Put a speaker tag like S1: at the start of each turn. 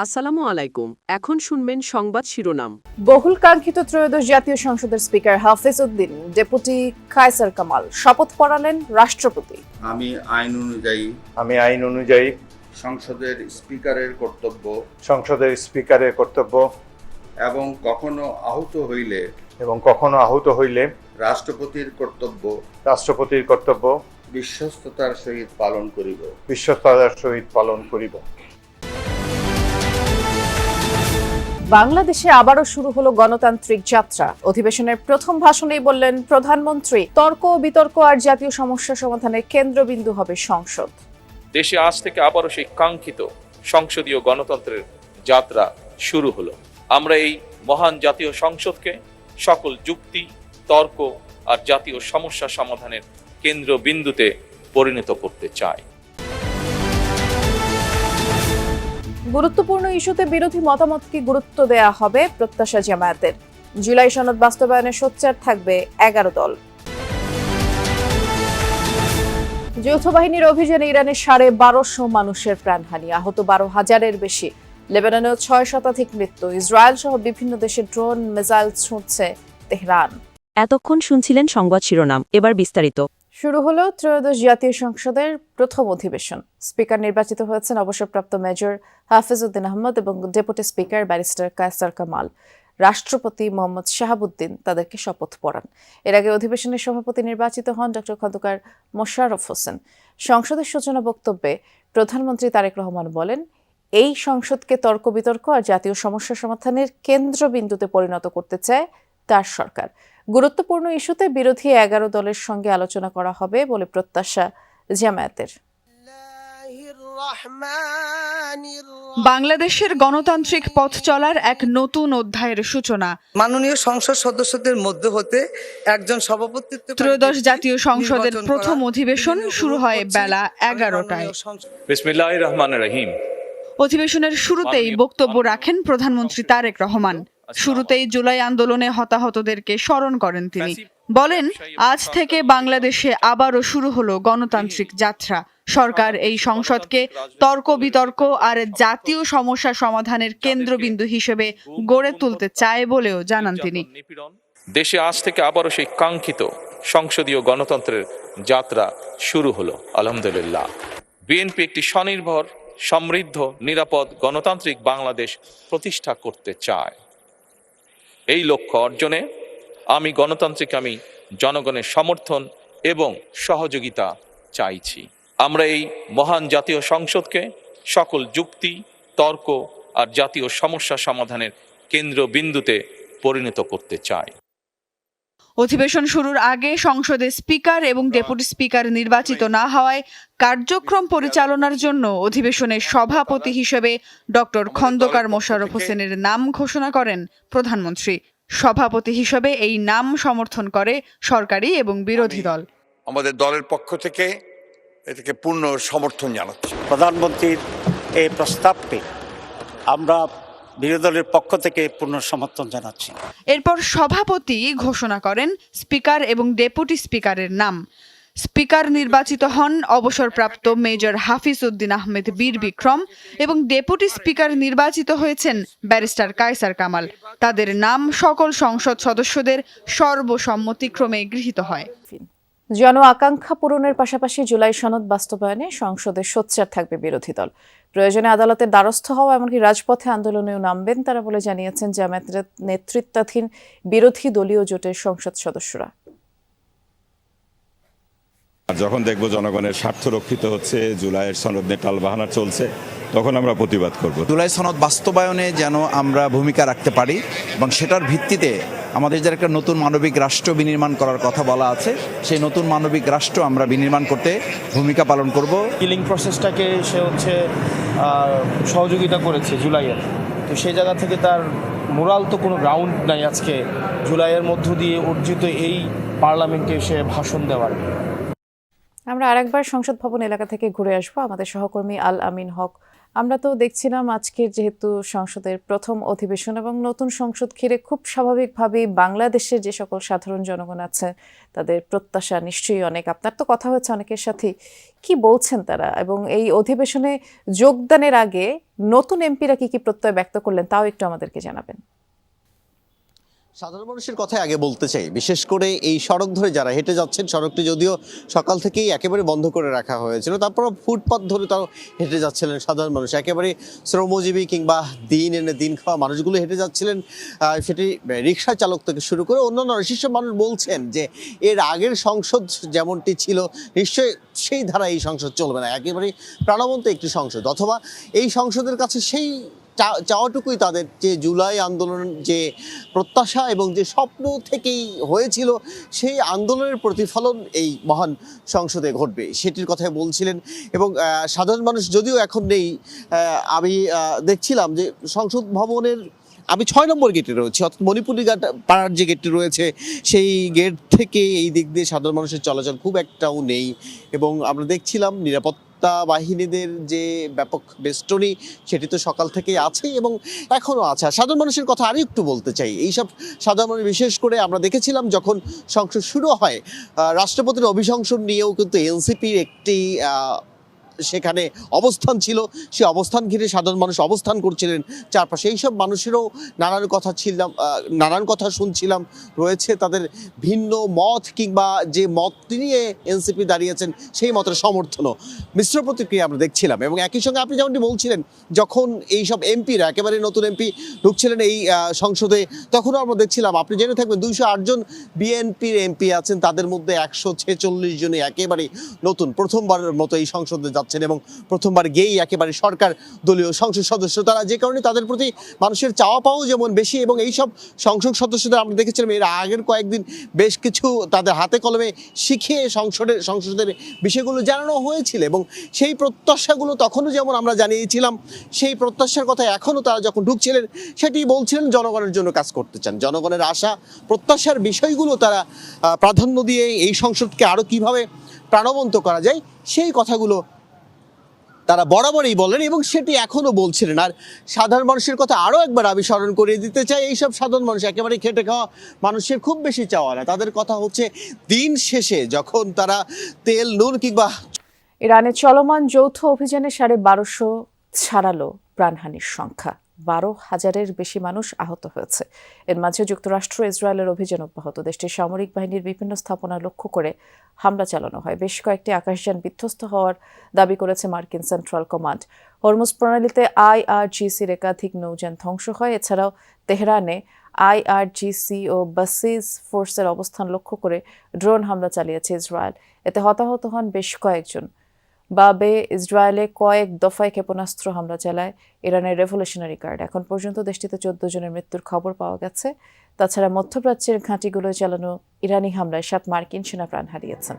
S1: আসসালামু আলাইকুম। এখন শুনবেন সংবাদ শিরোনাম।
S2: বহুল কাঙ্ক্ষিত ত্রয়োদশ জাতীয় সংসদের স্পিকার হাফিজ উদ্দিন ডেপুটি কায়সার কামাল শপথ পড়ালেন রাষ্ট্রপতি।
S3: আমি আইন অনুযায়ী সংসদের স্পিকারের কর্তব্য এবং কখনো আহত হইলে রাষ্ট্রপতির কর্তব্য বিশ্বস্ততার সহিত পালন করিব।
S2: বাংলাদেশে আবারও শুরু হলো গণতান্ত্রিক যাত্রা। অধিবেশনের প্রথম ভাষণেই বললেন প্রধানমন্ত্রী, তর্ক বিতর্ক আর জাতীয় সমস্যা সমাধানের কেন্দ্রবিন্দু হবে সংসদ।
S4: দেশে আজ থেকে আবারও সেই কাঙ্ক্ষিত সংসদীয় গণতন্ত্রের যাত্রা শুরু হলো। আমরা এই মহান জাতীয় সংসদকে সকল যুক্তি, তর্ক আর জাতীয় সমস্যা সমাধানের কেন্দ্রবিন্দুতে পরিণত করতে চাই।
S2: গুরুত্বপূর্ণ ইস্যুতে বিরোধী মতামতকে গুরুত্ব দেয়া হবে, প্রত্যাশা জামায়াতের। জুলাই সনদ বাস্তবায়নে সোচ্চার থাকবে 11 দল। যৌথ বাহিনীর অভিযানে ইরানে 1250 মানুষের প্রাণহানি, আহত 12,000-এর বেশি। লেবাননেও 6 শতাধিক মৃত্যু। ইসরায়েল সহ বিভিন্ন দেশে ড্রোন মিসাইল ছুঁড়ছে তেহরান।
S5: এতক্ষণ শুনছিলেন সংবাদ শিরোনাম, এবার বিস্তারিত।
S2: শুরু হলো ত্রয়োদশ জাতীয় সংসদের প্রথম অধিবেশন। স্পিকার নির্বাচিত হয়েছেন অবসরপ্রাপ্ত মেজর হাফিজ উদ্দিন আহমদ এবং deputy speaker barrister Kaiser Kamal. রাষ্ট্রপতি মোহাম্মদ শাহাবুদ্দিন তাদেরকে শপথ পড়ান। এর আগে অধিবেশনের সভাপতি নির্বাচিত হন ডক্টর খন্দকার মোশাররফ হোসেন। সংসদের সূচনা বক্তব্যে প্রধানমন্ত্রী তারেক রহমান বলেন, এই সংসদকে তর্ক বিতর্ক আর জাতীয় সমস্যা সমাধানের কেন্দ্রবিন্দুতে পরিণত করতে চায় তার সরকার। গুরুত্বপূর্ণ ইস্যুতে বিরোধী 11 দলের সঙ্গে আলোচনা করা হবে বলে প্রত্যাশা জামায়াতের।
S6: বাংলাদেশের গণতান্ত্রিক পথ চলার এক নতুন অধ্যায়ের সূচনা।
S7: মাননীয় সংসদ সদস্যদের মধ্যে হতে একজন সভাপতিত্ব
S6: ত্রয়োদশ জাতীয় সংসদের প্রথম অধিবেশন শুরু হয় বেলা 11টায়।
S4: বিসমিল্লাহির রহমানির রহিম।
S6: অধিবেশনের শুরুতেই বক্তব্য রাখেন প্রধানমন্ত্রী তারেক রহমান। শুরুতেই জুলাই আন্দোলনে হতাহতদেরকে স্মরণ করেন তিনি। বলেন, আজ থেকে বাংলাদেশে আবারও শুরু হলো গণতান্ত্রিক যাত্রা। সরকার এই সংসদকে তর্ক বিতর্ক আর জাতীয় সমস্যা সমাধানের কেন্দ্রবিন্দু হিসেবে গড়ে তুলতে চায় বলেও জানান তিনি।
S4: দেশে আজ থেকে আবারও সেই কাঙ্ক্ষিত সংসদীয় গণতন্ত্রের যাত্রা শুরু হলো। আলহামদুলিল্লাহ। বিএনপি একটি স্বনির্ভর, সমৃদ্ধ, নিরাপদ গণতান্ত্রিক বাংলাদেশ প্রতিষ্ঠা করতে চায়। এই লক্ষ্য অর্জনে আমি জনগণের সমর্থন এবং সহযোগিতা চাইছি। আমরা এই মহান জাতীয় সংসদকে সকল যুক্তি, তর্ক আর জাতীয় সমস্যা সমাধানের কেন্দ্রবিন্দুতে পরিণত করতে চাই।
S6: অধিবেশন শুরুর আগে সংসদে স্পিকার এবং ডেপুটি স্পিকার নির্বাচিত না হওয়ায় কার্যক্রম পরিচালনার জন্য অধিবেশনের সভাপতি হিসেবে ডক্টর খন্দকার মোশাররফ হোসেনের নাম ঘোষণা করেন প্রধানমন্ত্রী। সভাপতি হিসেবে এই নাম সমর্থন করে সরকারি এবং বিরোধী দল।
S8: আমাদের দলের পক্ষ থেকে এটাকে পূর্ণ সমর্থন জানাচ্ছি।
S9: প্রধানমন্ত্রীর এই প্রস্তাবকে আমরা বিরোধী দলের পক্ষ থেকে পূর্ণ সমর্থন জানাচ্ছি।
S6: এরপর সভাপতি ঘোষণা করেন স্পিকার এবং ডেপুটি স্পিকারের নাম। স্পিকার নির্বাচিত হন অবসরপ্রাপ্ত মেজর হাফিজ উদ্দিন আহমেদ বীর বিক্রম এবং ডেপুটি স্পিকার নির্বাচিত হয়েছেন ব্যারিস্টার কায়সার কামাল। তাদের নাম সকল সংসদ সদস্যদের সর্বসম্মতিক্রমে গৃহীত হয়।
S2: জন আকাঙ্ক্ষা পূরণের পাশাপাশি জুলাই সনদ বাস্তবায়নে সংসদে সোচ্চার থাকবে বিরোধী দল। প্রয়োজনে আদালতের দ্বারস্থ হওয়া, এমনকি রাজপথে আন্দোলনেও নামবেন তারা বলে জানিয়েছেন জামায়াতের নেতৃত্বাধীন বিরোধী দলীয় জোটের সংসদ সদস্যরা।
S10: যখন দেখব জনগণের স্বার্থ রক্ষিত হচ্ছে, জুলাইয়ের সনদ নিয়ে টালবাহানা চলছে, তখন আমরা প্রতিবাদ করব।
S11: জুলাই সনদ বাস্তবায়নে যেন আমরা ভূমিকা রাখতে পারি এবং সেটার ভিত্তিতে আমাদের যে একটা নতুন মানবিক রাষ্ট্র বিনির্মাণ করার কথা বলা আছে, সেই নতুন মানবিক রাষ্ট্র আমরা বিনির্মাণ করতে ভূমিকা পালন করব।
S12: কিলিং প্রসেসটাকে সে সহযোগিতা করেছে জুলাইয়ের, তো সেই জায়গা থেকে তার মোরাল তো কোনো গ্রাউন্ড নাই আজকে জুলাইয়ের মধ্য দিয়ে অর্জিত এই পার্লামেন্টে সে ভাষণ দেওয়ার।
S2: আমরা আরেকবার সংসদ ভবন এলাকা থেকে ঘুরে আসবো। আমাদের সহকর্মী আল আমিন হক আমরা তো দেখছিলাম আজকের যেহেতু সংসদের প্রথম অধিবেশন এবং নতুন সংসদ ঘিরে খুব স্বাভাবিকভাবেই বাংলাদেশের যে সকল সাধারণ জনগণ আছে তাদের প্রত্যাশা নিশ্চয়ই অনেক। আপনার তো কথা হচ্ছে অনেকের সাথে, কি বলছেন তারা এবং এই অধিবেশনে যোগদানের আগে নতুন এমপিরা কি কি প্রত্যয় ব্যক্ত করলেন তাও একটু আমাদেরকে জানাবেন।
S13: সাধারণ মানুষের কথা আগে বলতে চাই, বিশেষ করে এই সড়ক ধরে যারা হেঁটে যাচ্ছেন, সড়কটি যদিও সকাল থেকেই একেবারে বন্ধ করে রাখা হয়েছিল, তারপর ফুটপাথ ধরে তাও হেঁটে যাচ্ছিলেন সাধারণ মানুষ, একেবারে শ্রমজীবী কিংবা দিন এনে দিন খাওয়া মানুষগুলো হেঁটে যাচ্ছিলেন। সেটি রিক্সা চালক থেকে শুরু করে অন্যান্য শীর্ষ মানুষ বলছেন যে এর আগের সংসদ যেমনটি ছিল নিশ্চয়ই সেই ধারা এই সংসদ চলবে না, একেবারে প্রাণবন্ত একটি সংসদ, অথবা এই সংসদের কাছে সেই চাওয়াটুকুই তাদের যে জুলাই আন্দোলন যে প্রত্যাশা এবং যে স্বপ্ন থেকেই হয়েছিল সেই আন্দোলনের প্রতিফলন এই মহান সংসদে ঘটবে সেটির কথাই বলছিলেন। এবং সাধারণ মানুষ যদিও এখন নেই, আমি দেখছিলাম যে সংসদ ভবনের আমি 6 নম্বর গেটে রয়েছি, অর্থাৎ মণিপুরি পাড়ার যে গেটটি রয়েছে সেই গেট থেকে এই দিক দিয়ে সাধারণ মানুষের চলাচল খুব একটাও নেই। এবং আমরা দেখছিলাম নিরাপত্তা বাহিনীদের যে ব্যাপক বেষ্টনী সেটি তো সকাল থেকেই আছে এবং এখনও আছে। সাধারণ মানুষের কথা আরও একটু বলতে চাই, এইসব সাধারণ মানুষ বিশেষ করে আমরা দেখেছিলাম যখন সংসদ শুরু হয় রাষ্ট্রপতির অভিশংসন নিয়েও কিন্তু এনসিপির একটি সেখানে অবস্থান ছিল, সে অবস্থান ঘিরে সাধারণ মানুষ অবস্থান করছিলেন চারপাশে। এইসব মানুষেরও নানান কথা শুনছিলাম, রয়েছে তাদের ভিন্ন মত কিংবা যে মত নিয়ে এনসিপি দাঁড়িয়েছেন সেই মতের সমর্থনও, মিশ্র প্রতিক্রিয়া আমরা দেখছিলাম। এবং একই সঙ্গে আপনি যেমনটি বলছিলেন যখন এইসব এমপিরা একেবারে নতুন এমপি ঢুকছিলেন এই সংসদে, তখনও আমরা দেখছিলাম, আপনি জেনে থাকবেন 208 জন বিএনপির এমপি আছেন, তাদের মধ্যে 146 জনই একেবারে নতুন, প্রথমবারের মতো এই সংসদে যাচ্ছেন এবং প্রথমবার গেই একেবারে সরকার দলীয় সংসদ সদস্য তারা, যে কারণে তাদের প্রতি মানুষের চাওয়া পাওয়াও যেমন বেশি। এবং এইসব সংসদ সদস্যদের আমরা দেখেছিলাম এর আগের কয়েকদিন বেশ কিছু তাদের হাতে কলমে শিখিয়ে সংসদের বিষয়গুলো জানানো হয়েছিল এবং সেই প্রত্যাশাগুলো তখনও যেমন আমরা জানিয়েছিলাম, সেই প্রত্যাশার কথা এখনও তারা যখন ঢুকছিলেন সেটি বলছিলেন জনগণের জন্য কাজ করতে চান, জনগণের আশা প্রত্যাশার বিষয়গুলো তারা প্রাধান্য দিয়ে এই সংসদকে আরও কিভাবে প্রাণবন্ত করা যায় সেই কথাগুলো তারা বরাবরই বলেন এবং সেটি এখনও বলছিলেন। আর সাধারণ মানুষের কথা আরও একবার আমি স্মরণ করিয়ে দিতে চাই, এইসব সাধারণ মানুষ একেবারে খেটে খাওয়া মানুষের খুব বেশি চাওয়া না, তাদের কথা হচ্ছে দিন শেষে যখন তারা তেল নুন কিংবা
S2: ইরানের চলমান যৌথ অভিযানে 1250 ছাড়ালো প্রাণহানির সংখ্যা, 12,000-এর বেশি মানুষ আহত হয়েছে। এর মাঝে যুক্তরাষ্ট্র ইসরায়েলের অভিযান অব্যাহত, দেশটির সামরিক বাহিনীর বিভিন্ন স্থাপনা লক্ষ্য করে হামলা চালানো হয়, বেশ কয়েকটি আকাশযান বিধ্বস্ত হওয়ার দাবি করেছে মার্কিন সেন্ট্রাল কমান্ড। হরমুজ প্রণালীতে IRGCর একাধিক নৌযান ধ্বংস হয়। এছাড়াও তেহরানে IRGC ও বাসিজ ফোর্সের অবস্থান লক্ষ্য করে ড্রোন হামলা চালিয়েছে ইসরায়েল, এতে হতাহত হন বেশ কয়েকজন। বাবে ইসরায়েলে কয়েক দফায় ক্ষেপণাস্ত্র হামলা চালায় ইরানের রেভলিউশনারি গার্ড। এখন পর্যন্ত দেশটিতে 14 জনের মৃত্যুর খবর পাওয়া গেছে। তাছাড়া মধ্যপ্রাচ্যের ঘাঁটিগুলোয় চালানো ইরানি হামলায় 7 মার্কিন সেনা প্রাণ হারিয়েছেন।